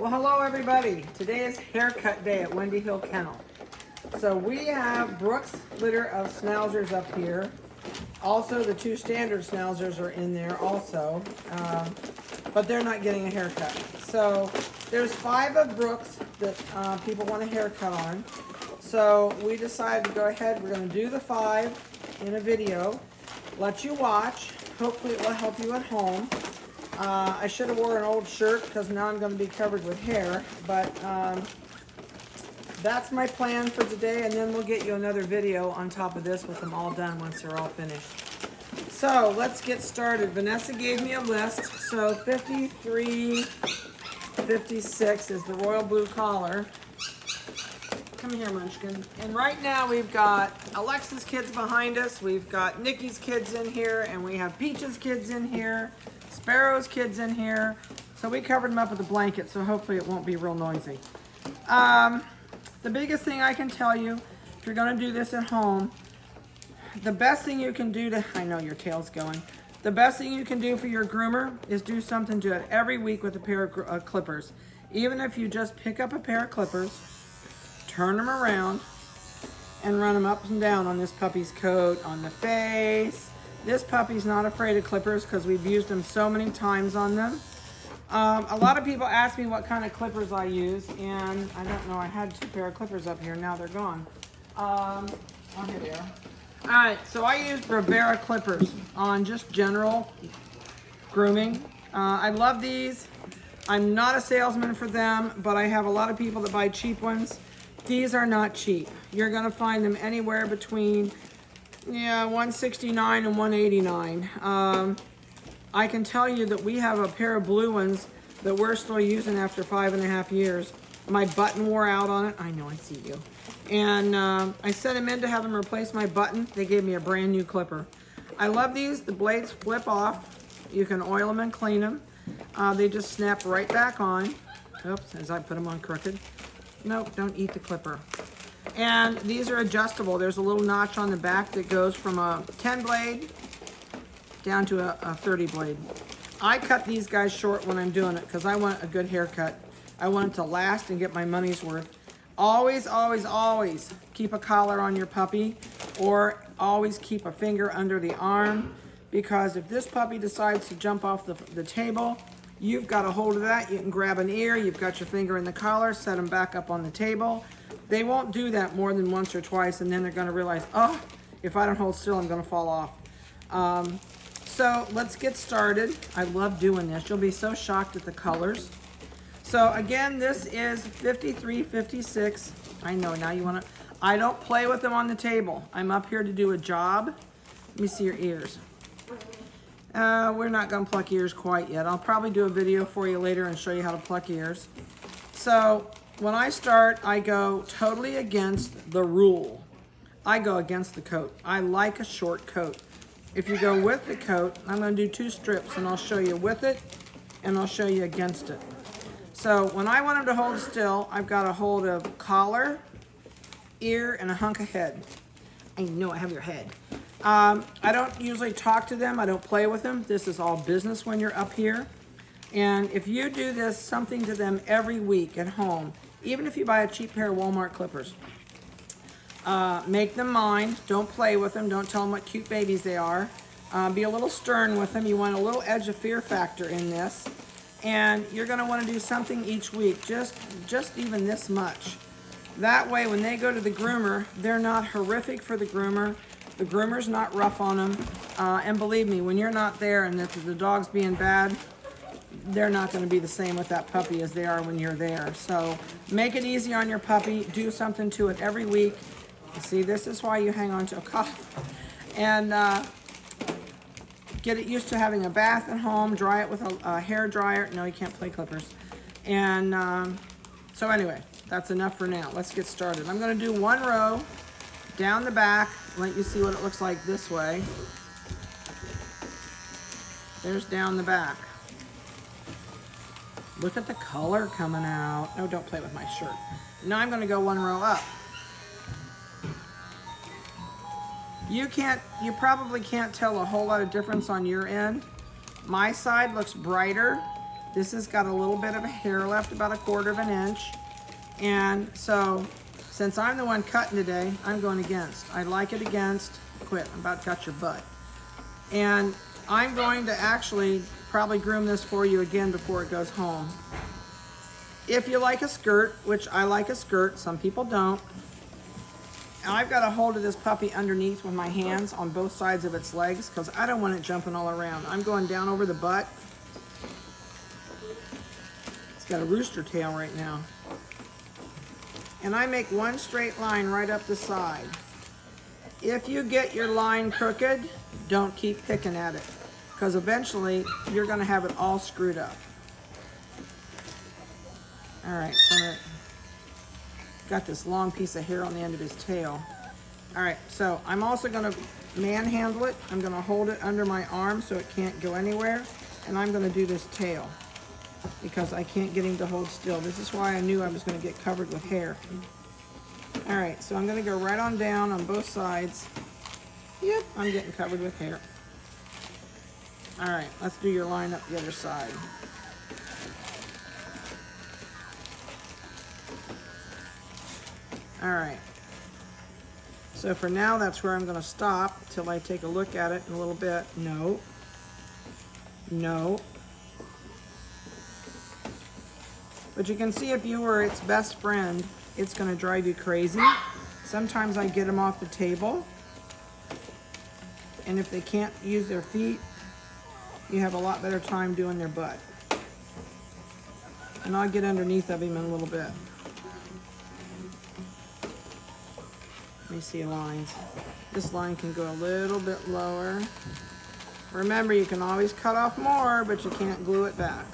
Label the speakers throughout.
Speaker 1: Well, hello everybody. Today is haircut day at Wendy Hill Kennel. So we have Brooke's litter of Schnauzers up here. Also, the two standard Schnauzers are in there also, but they're not getting a haircut. So there's 5 of Brooke's that people want a haircut on. So we decided to go ahead. We're going to do the 5 in a video, let you watch. Hopefully it will help you at home. I should have worn an old shirt because now I'm going to be covered with hair, but that's my plan for today, and then we'll get you another video on top of this with them all done once they're all finished. So let's get started. Vanessa gave me a list. So 53, 56 is the royal blue collar. Come here, Munchkin. And right now we've got Alexa's kids behind us. We've got Nikki's kids in here, and we have Peach's kids in here. Sparrow's kids in here. So we covered them up with a blanket, so hopefully it won't be real noisy. The biggest thing I can tell you, if you're going to do this at home, the best thing you can do to, I know your tail's going, the best thing you can do for your groomer is do something to it every week with a pair of clippers. Even if you just pick up a pair of clippers, turn them around, and run them up and down on this puppy's coat, on the face. This puppy's not afraid of clippers because we've used them so many times on them. A lot of people ask me what kind of clippers I use, and I don't know, I had 2 pair of clippers up here, now they're gone. Oh, here they are. All right, so I use Bravera clippers on just general grooming. I love these. I'm not a salesman for them, but I have a lot of people that buy cheap ones. These are not cheap. You're gonna find them anywhere between $169 and $189. I can tell you that we have a pair of blue ones that we're still using after 5.5 years. My button wore out on it. I know, I see you. And I sent them in to have them replace my button. They gave me a brand new clipper. I love these. The blades flip off. You can oil them and clean them. They just snap right back on. Oops, as I put them on crooked. Nope, don't eat the clipper. And these are adjustable. There's a little notch on the back that goes from a 10 blade down to a 30 blade. I cut these guys short when I'm doing it because I want a good haircut. I want it to last and get my money's worth. Always, always, always keep a collar on your puppy, or always keep a finger under the arm, because if this puppy decides to jump off the table, you've got a hold of that. You can grab an ear, you've got your finger in the collar, set them back up on the table. They won't do that more than once or twice, and then they're gonna realize, oh, if I don't hold still, I'm gonna fall off. So let's get started. I love doing this. You'll be so shocked at the colors. So again, this is 53, 56. I know, now you wanna, I don't play with them on the table. I'm up here to do a job. Let me see your ears. We're not gonna pluck ears quite yet. I'll probably do a video for you later and show you how to pluck ears. So when I start, I go totally against the rule. I go against the coat. I like a short coat. If you go with the coat, I'm going to do 2 strips, and I'll show you with it, and I'll show you against it. So when I want them to hold still, I've got a hold of collar, ear, and a hunk of head. I know I have your head. I don't usually talk to them. I don't play with them. This is all business when you're up here. And if you do this, something to them every week at home, even if you buy a cheap pair of Walmart clippers, make them mind. Don't play with them. Don't tell them what cute babies they are. Be a little stern with them. You want a little edge of fear factor in this. And you're going to want to do something each week, just even this much. That way, when they go to the groomer, they're not horrific for the groomer. The groomer's not rough on them. And believe me, when you're not there and the dog's being bad, they're not going to be the same with that puppy as they are when you're there. So make it easy on your puppy. Do something to it every week. See, this is why you hang on to a collar. And get it used to having a bath at home. Dry it with a hair dryer. No, you can't play clippers. And so anyway, that's enough for now. Let's get started. I'm going to do 1 row down the back. Let you see what it looks like this way. There's down the back. Look at the color coming out. No, don't play with my shirt. Now I'm going to go 1 row up. You probably can't tell a whole lot of difference on your end. My side looks brighter This has got a little bit of a hair left, about 1/4 of an inch. And so, since I'm the one cutting today, I'm going against. I like it against. Quit, I'm about to cut your butt. And I'm going to actually probably groom this for you again before it goes home. If you like a skirt, which I like a skirt, some people don't, I've got a hold of this puppy underneath with my hands on both sides of its legs because I don't want it jumping all around. I'm going down over the butt. It's got a rooster tail right now. And I make one straight line right up the side. If you get your line crooked, don't keep picking at it because eventually you're going to have it all screwed up. All right, so got this long piece of hair on the end of his tail. All right, so I'm also going to manhandle it. I'm going to hold it under my arm so it can't go anywhere, and I'm going to do this tail because I can't get him to hold still. This is why I knew I was going to get covered with hair. All right, so I'm going to go right on down on both sides. Yep, I'm getting covered with hair. All right, let's do your line up the other side. All right, so for now, that's where I'm going to stop till I take a look at it in a little bit. No, no. But you can see if you were its best friend, it's going to drive you crazy. Sometimes I get them off the table, and if they can't use their feet, you have a lot better time doing their butt. And I'll get underneath of him in a little bit. Let me see lines. This line can go a little bit lower. Remember, you can always cut off more, but you can't glue it back.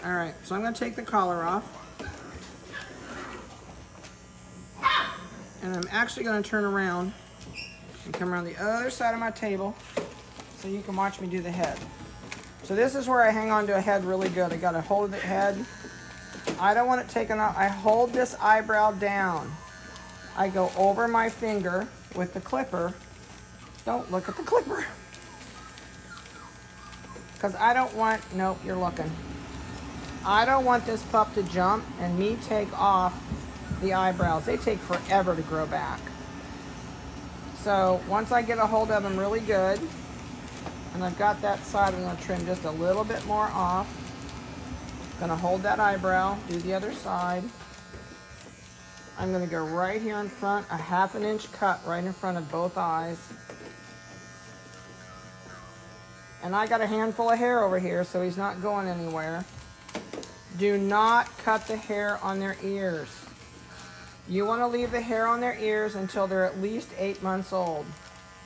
Speaker 1: All right, so I'm going to take the collar off. And I'm actually going to turn around and come around the other side of my table so you can watch me do the head. So this is where I hang on to a head really good. I got to hold the head. I don't want it taken off. I hold this eyebrow down. I go over my finger with the clipper. Don't look at the clipper. Because I don't want, nope, you're looking. I don't want this pup to jump and me take off the eyebrows. They take forever to grow back. So once I get a hold of them really good, and I've got that side, I'm going to trim just a little bit more off. Going to hold that eyebrow, do the other side. I'm going to go right here in front, a 1/2 inch cut right in front of both eyes. And I got a handful of hair over here, so he's not going anywhere. Do not cut the hair on their ears. You want to leave the hair on their ears until they're at least 8 months old.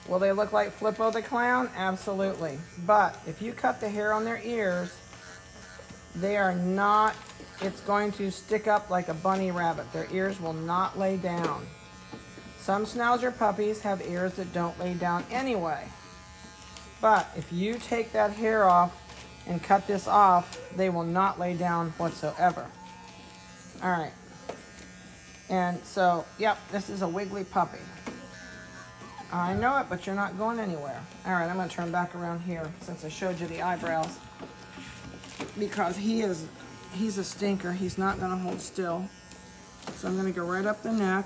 Speaker 1: Will they look like Flippo the Clown? Absolutely. But if you cut the hair on their ears, they are not, it's going to stick up like a bunny rabbit. Their ears will not lay down. Some Schnauzer puppies have ears that don't lay down anyway. But if you take that hair off and cut this off, they will not lay down whatsoever. All right. And so, yep, this is a wiggly puppy. I know it, but you're not going anywhere. All right, I'm going to turn back around here since I showed you the eyebrows. Because he's a stinker. He's not going to hold still. So I'm going to go right up the neck.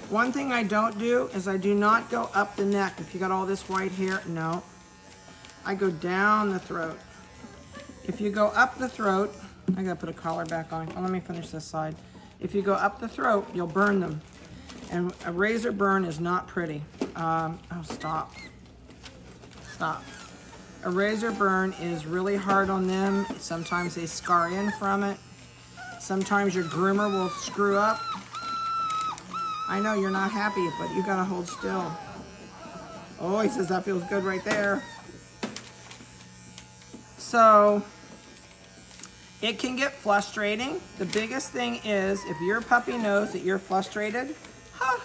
Speaker 1: One thing I don't do is I do not go up the neck. If you got all this white hair, no. I go down the throat. If you go up the throat, I got to put a collar back on. Oh, let me finish this side. If you go up the throat, you'll burn them. And a razor burn is not pretty. Oh, stop. Stop. A razor burn is really hard on them. Sometimes they scar in from it. Sometimes your groomer will screw up. I know you're not happy, but you gotta hold still. Oh, he says that feels good right there. So, it can get frustrating. The biggest thing is, if your puppy knows that you're frustrated,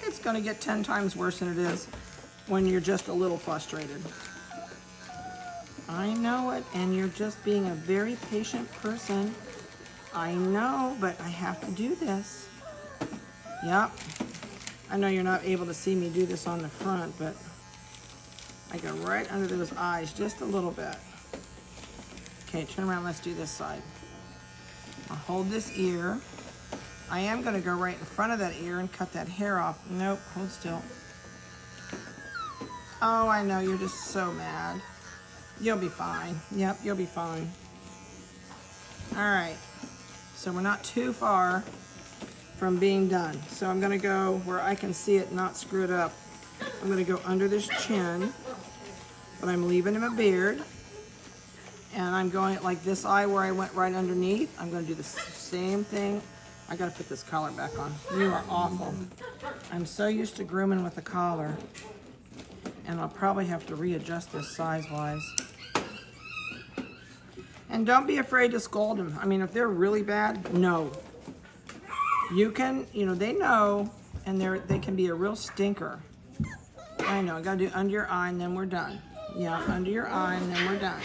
Speaker 1: it's gonna get 10 times worse than it is when you're just a little frustrated. I know it, and you're just being a very patient person. I know, but I have to do this. Yep. I know you're not able to see me do this on the front, but I go right under those eyes just a little bit. Okay, turn around, let's do this side. I'll hold this ear. I am gonna go right in front of that ear and cut that hair off. Nope, hold still. Oh, I know, you're just so mad. You'll be fine. Yep, you'll be fine. All right, so we're not too far from being done. So I'm gonna go where I can see it, not screw it up. I'm gonna go under this chin, but I'm leaving him a beard. And I'm going like this eye where I went right underneath. I'm gonna do the same thing. I gotta put this collar back on. You are awful. I'm so used to grooming with a collar. And I'll probably have to readjust this size-wise. And don't be afraid to scold them. I mean, if they're really bad, no. You can, you know, they know, and they can be a real stinker. I know, I gotta do under your eye and then we're done. Yeah, under your eye and then we're done.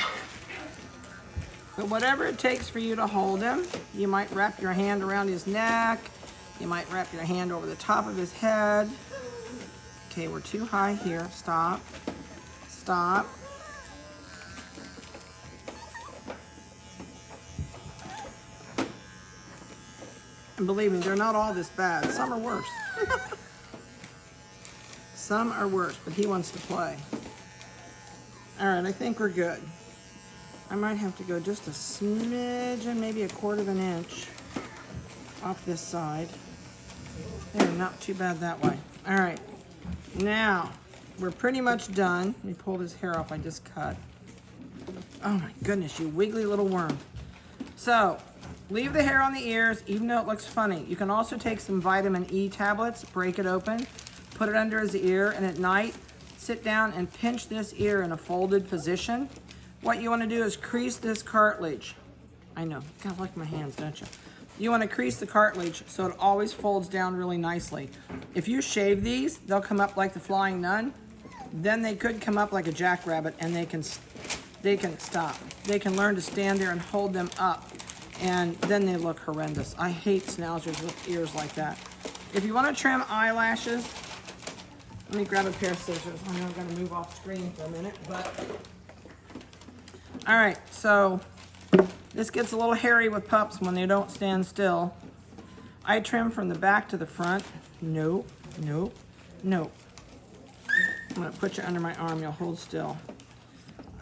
Speaker 1: But whatever it takes for you to hold him, you might wrap your hand around his neck. You might wrap your hand over the top of his head. Okay, we're too high here. Stop. Stop. And believe me, they're not all this bad. Some are worse. Some are worse, but he wants to play. All right, I think we're good. I might have to go just a smidgen, maybe 1/4 of an inch off this side. There, not too bad that way. All right, now we're pretty much done. Let me pull this hair off I just cut. Oh my goodness, you wiggly little worm. So, leave the hair on the ears, even though it looks funny. You can also take some vitamin E tablets, break it open, put it under his ear, and at night, sit down and pinch this ear in a folded position. What you want to do is crease this cartilage. I know, you kind of like my hands, don't you? You want to crease the cartilage so it always folds down really nicely. If you shave these, they'll come up like the Flying Nun. Then they could come up like a jackrabbit, and they can stop. They can learn to stand there and hold them up, and then they look horrendous. I hate schnauzers with ears like that. If you want to trim eyelashes, let me grab a pair of scissors. I know I'm going to move off screen for a minute, but all right, so this gets a little hairy with pups when they don't stand still. I trim from the back to the front. Nope, nope, nope. I'm gonna put you under my arm, you'll hold still.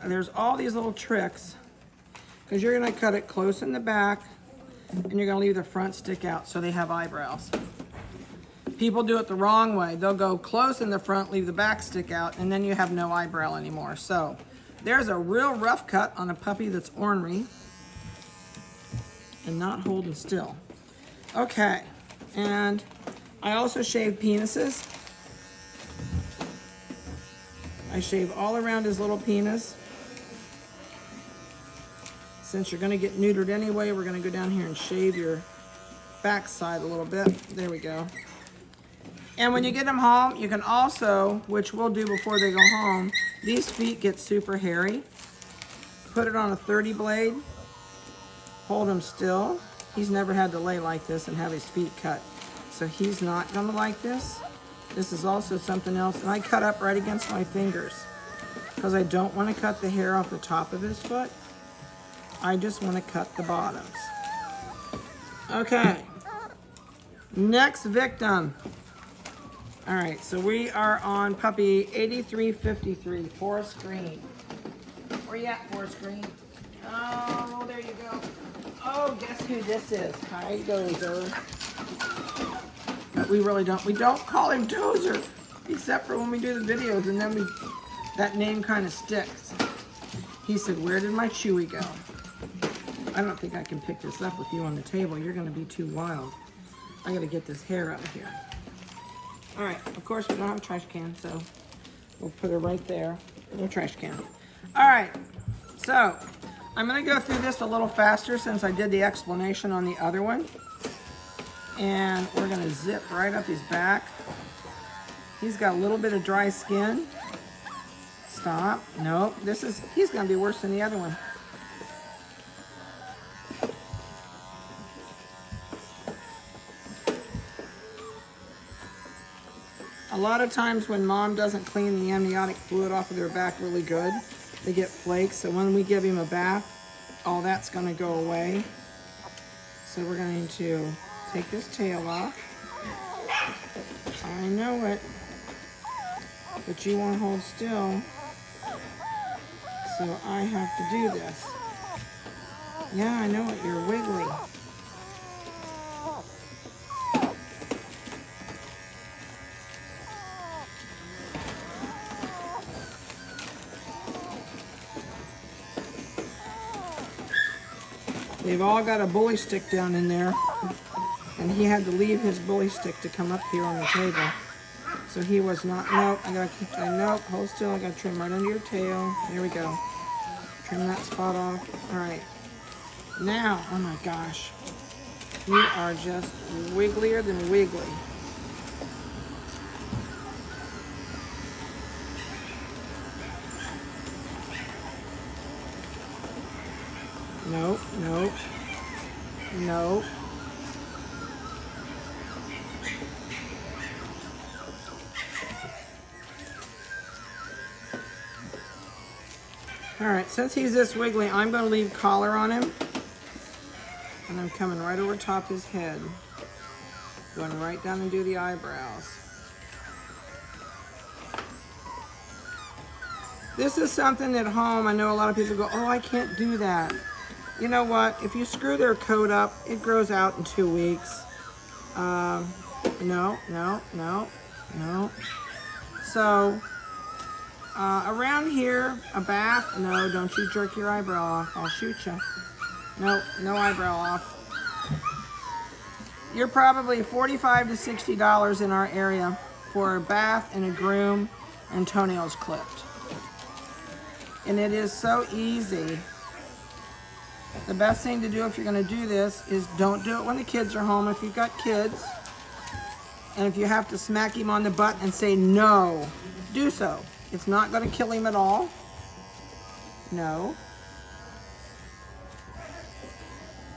Speaker 1: There's all these little tricks, because you're gonna cut it close in the back, and you're gonna leave the front stick out so they have eyebrows. People do it the wrong way. They'll go close in the front, leave the back stick out, and then you have no eyebrow anymore. So there's a real rough cut on a puppy that's ornery and not holding still. Okay, and I also shave penises. I shave all around his little penis. Since you're gonna get neutered anyway, we're gonna go down here and shave your backside a little bit. There we go. And when you get them home, you can also, which we'll do before they go home, these feet get super hairy. Put it on a 30 blade, hold him still. He's never had to lay like this and have his feet cut. So he's not gonna like this. This is also something else. And I cut up right against my fingers because I don't wanna cut the hair off the top of his foot. I just wanna cut the bottoms. Okay, next victim. All right, so we are on puppy 8353, Forest Green. Where you at, Forest Green? Oh, there you go. Oh, guess who this is? Hi, Dozer. But we don't call him Dozer, except for when we do the videos, and then that name kind of sticks. He said, where did my Chewy go? I don't think I can pick this up with you on the table. You're gonna be too wild. I gotta get this hair out of here. All right, of course we don't have a trash can, so we'll put her right there. No trash can. All right, so I'm gonna go through this a little faster since I did the explanation on the other one. And we're gonna zip right up his back. He's got a little bit of dry skin. Stop, nope, he's gonna be worse than the other one. A lot of times when mom doesn't clean the amniotic fluid off of their back really good, they get flakes. So when we give him a bath, all that's going to go away. So we're going to take this tail off. I know it, but you won't hold still. So I have to do this. Yeah, I know it, you're wiggly. They've all got a bully stick down in there, and he had to leave his bully stick to come up here on the table. So he was not, nope, I gotta keep, nope, hold still, I gotta trim right under your tail. There we go. Trim that spot off. All right. Now, oh my gosh, you are just wigglier than wiggly. Nope, nope, nope. All right, since he's this wiggly, I'm going to leave collar on him. And I'm coming right over top his head. Going right down and do the eyebrows. This is something at home, I know a lot of people go, oh, I can't do that. You know what? If you screw their coat up, it grows out in 2 weeks. No. So, around here, a bath, no, don't you jerk your eyebrow off. I'll shoot you. Nope, no eyebrow off. You're probably $45 to $60 in our area for a bath and a groom and toenails clipped. And it is so easy. The best thing to do if you're going to do this is don't do it when the kids are home if you've got kids. And if you have to smack him on the butt and say no, do so. It's not going to kill him at all. No.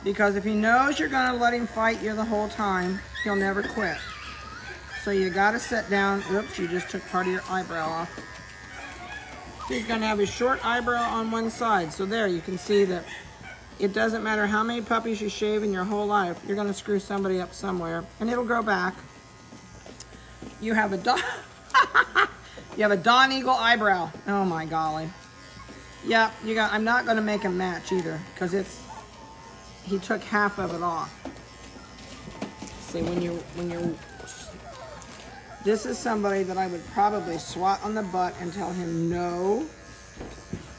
Speaker 1: Because if he knows you're going to let him fight you the whole time, he'll never quit. So you got to sit down. Oops, you just took part of your eyebrow off. He's going to have his short eyebrow on one side. So there, you can see that it doesn't matter how many puppies you shave in your whole life, you're going to screw somebody up somewhere, and it'll grow back. You have a you have a Dawn Eagle eyebrow. Oh my golly. Yeah, you got. I'm not going to make him match either, because he took half of it off. See, when you're this is somebody that I would probably swat on the butt and tell him no,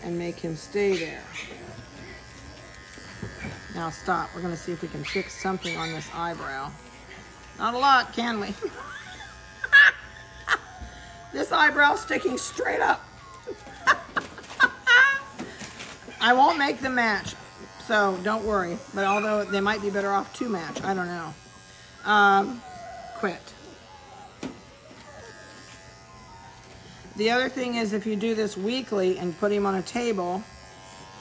Speaker 1: and make him stay there. Now stop. We're going to see if we can fix something on this eyebrow. Not a lot, can we? This eyebrow's sticking straight up. I won't make them match, so don't worry. But although they might be better off to match, I don't know. Quit. The other thing is if you do this weekly and put him on a table,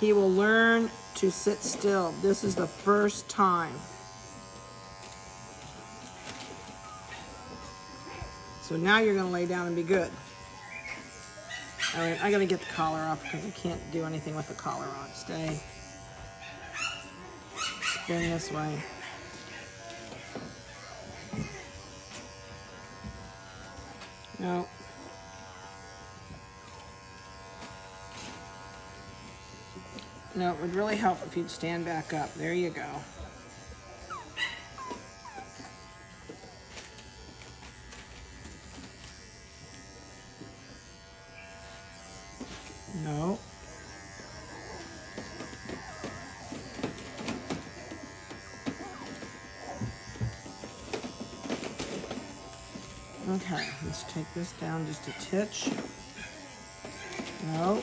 Speaker 1: he will learn to sit still. This is the first time. So now you're going to lay down and be good. All right, I got to get the collar off because I can't do anything with the collar on. Stay. Spin this way. No. No, it would really help if you'd stand back up. There you go. No. Okay, let's take this down just a titch. No.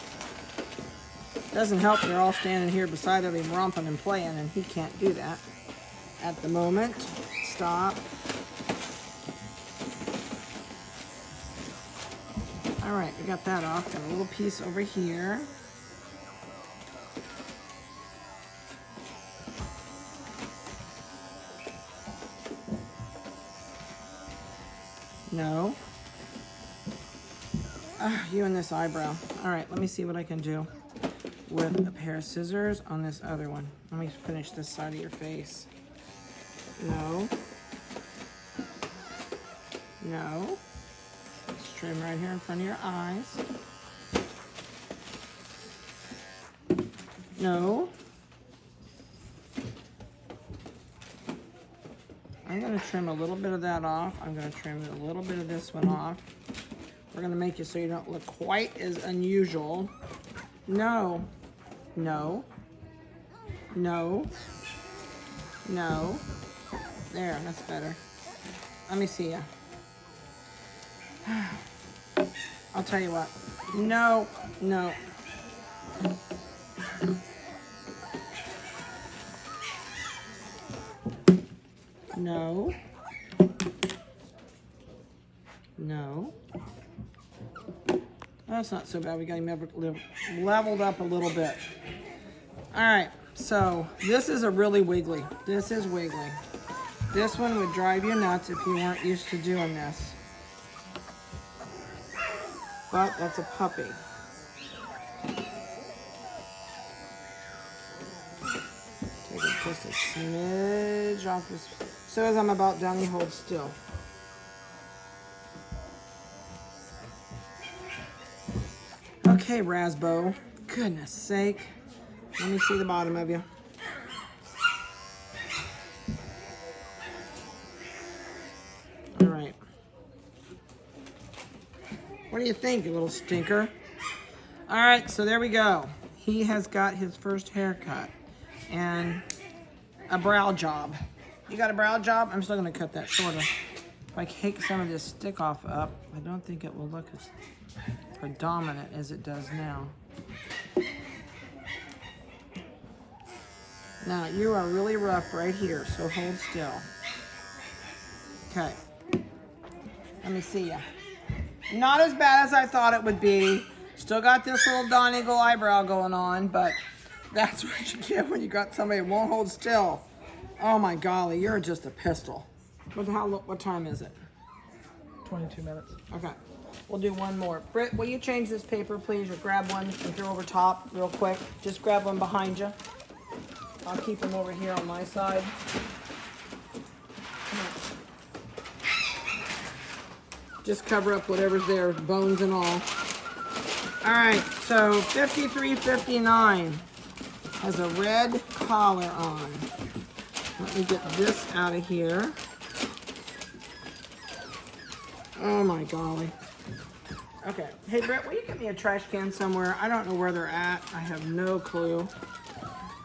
Speaker 1: Doesn't help they're all standing here beside him romping and playing, and he can't do that at the moment. Stop. All right, we got that off. Got a little piece over here. No. You and this eyebrow. All right, let me see what I can do with a pair of scissors on this other one. Let me finish this side of your face. No. No. Let's trim right here in front of your eyes. No. I'm going to trim a little bit of that off. I'm going to trim a little bit of this one off. We're going to make it so you don't look quite as unusual. No. No. No. No. There, that's better. Let me see ya. I'll tell you what. No. No. No. No. That's not so bad. We got him leveled up a little bit. All right. So this is a really wiggly. This is wiggly. This one would drive you nuts if you weren't used to doing this. But that's a puppy. Take it just a smidge off his. So as I'm about done, he holds still. Okay, Rasbo. Goodness sake. Let me see the bottom of you. All right. What do you think, you little stinker? All right, so there we go. He has got his first haircut and a brow job. You got a brow job? I'm still gonna cut that shorter. If I take some of this stick off up, I don't think it will look as predominant as it does now. Now, you are really rough right here, so hold still. Okay. Let me see ya. Not as bad as I thought it would be. Still got this little Donegal eyebrow going on, but that's what you get when you got somebody who won't hold still. Oh my golly, you're just a pistol. What time is it?
Speaker 2: 22 minutes.
Speaker 1: Okay. We'll do one more. Britt, will you change this paper, please, or grab one and throw over top real quick? Just grab one behind you. I'll keep them over here on my side. Just cover up whatever's there, bones and all. All right, so 5359 has a red collar on. Let me get this out of here. Oh my golly. Okay, hey Brett, will you get me a trash can somewhere? I don't know where they're at. I have no clue.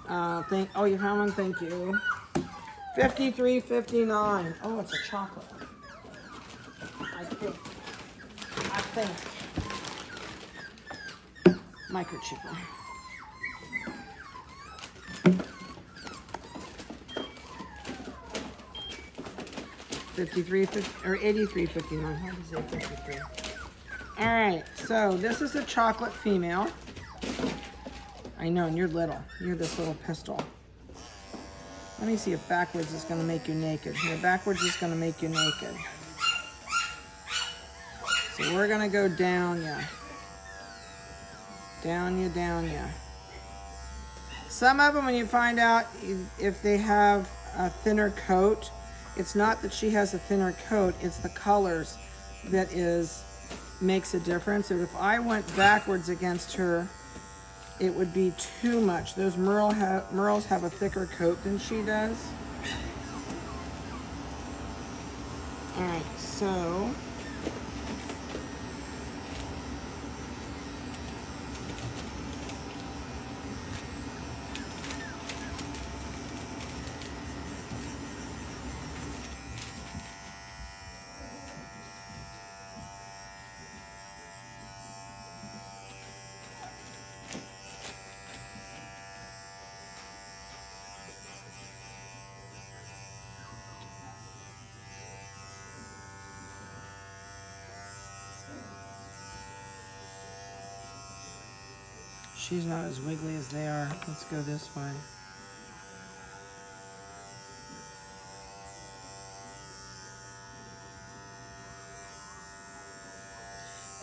Speaker 1: Oh, you found one? Thank you. 5359. Oh, it's a chocolate. I think. Microchipper. Or 8359. How do you say 53? All right, so this is a chocolate female. I know, and you're little. You're this little pistol. Let me see if backwards is going to make you naked. Here, backwards is going to make you naked. So we're going to go down ya. Down ya, down ya. Some of them, when you find out if they have a thinner coat, it's not that she has a thinner coat, it's the colors that makes a difference. And if I went backwards against her, it would be too much. Those merles have a thicker coat than she does. All right, so she's not as wiggly as they are. Let's go this way.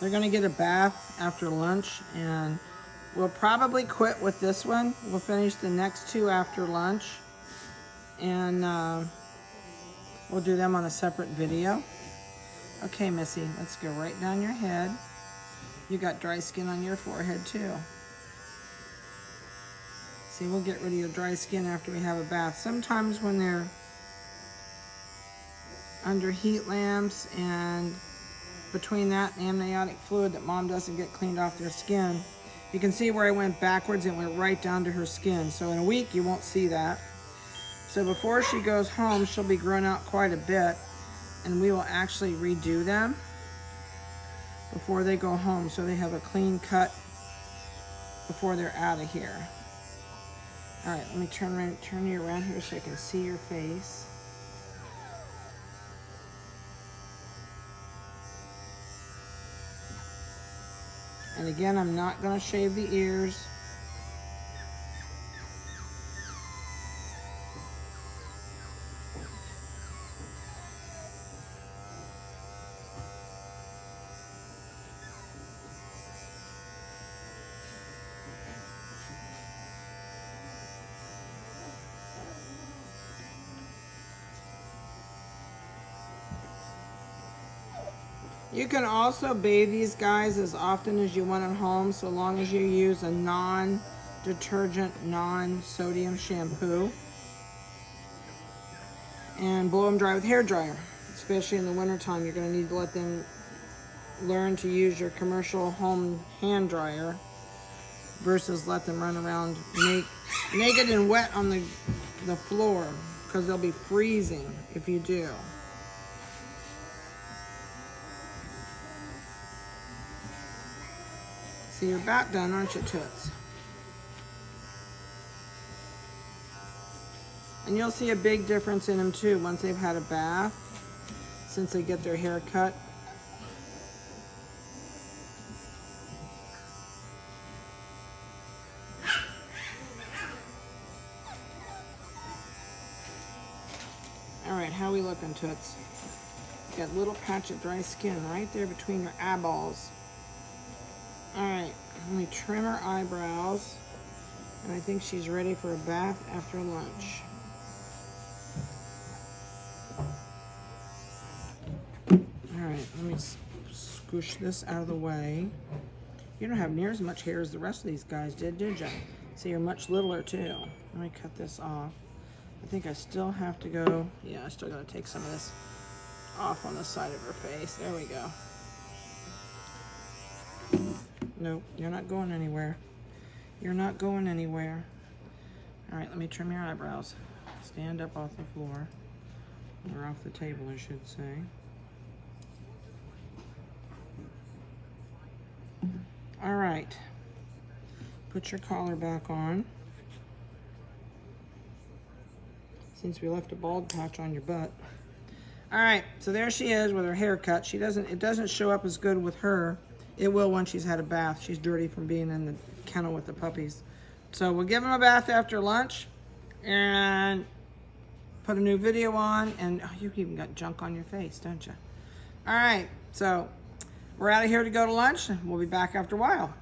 Speaker 1: They're gonna get a bath after lunch, and we'll probably quit with this one. We'll finish the next two after lunch, and we'll do them on a separate video. Okay, Missy, let's go right down your head. You got dry skin on your forehead too. See, we'll get rid of your dry skin after we have a bath. Sometimes when they're under heat lamps and between that and amniotic fluid that mom doesn't get cleaned off their skin, you can see where I went backwards and went right down to her skin. So in a week, you won't see that. So before she goes home, she'll be grown out quite a bit, and we will actually redo them before they go home, so they have a clean cut before they're out of here. All right, let me turn you around here so I can see your face. And again, I'm not going to shave the ears. You can also bathe these guys as often as you want at home, so long as you use a non-detergent, non-sodium shampoo. And blow them dry with hair dryer. Especially in the wintertime, you're going to need to let them learn to use your commercial home hand dryer versus let them run around naked and wet on the floor, because they'll be freezing if you do. So you're about done, aren't you, Toots? And you'll see a big difference in them too once they've had a bath, since they get their hair cut. All right, how we looking, Toots? Got a little patch of dry skin right there between your eyeballs. All right, let me trim her eyebrows, and I think she's ready for a bath after lunch. All right, let me squish this out of the way. You don't have near as much hair as the rest of these guys did you? So you're much littler too. Let me cut this off. I think I still have to go, yeah, I still gotta take some of this off on the side of her face. There we go. Nope, you're not going anywhere. You're not going anywhere. All right, let me trim your eyebrows. Stand up off the floor, or off the table, I should say. All right, put your collar back on. Since we left a bald patch on your butt. All right, so there she is with her hair cut. It doesn't show up as good with her. It will once she's had a bath. She's dirty from being in the kennel with the puppies. So we'll give them a bath after lunch and put a new video on. And oh, you even got junk on your face, don't you? All right, so we're out of here to go to lunch. We'll be back after a while.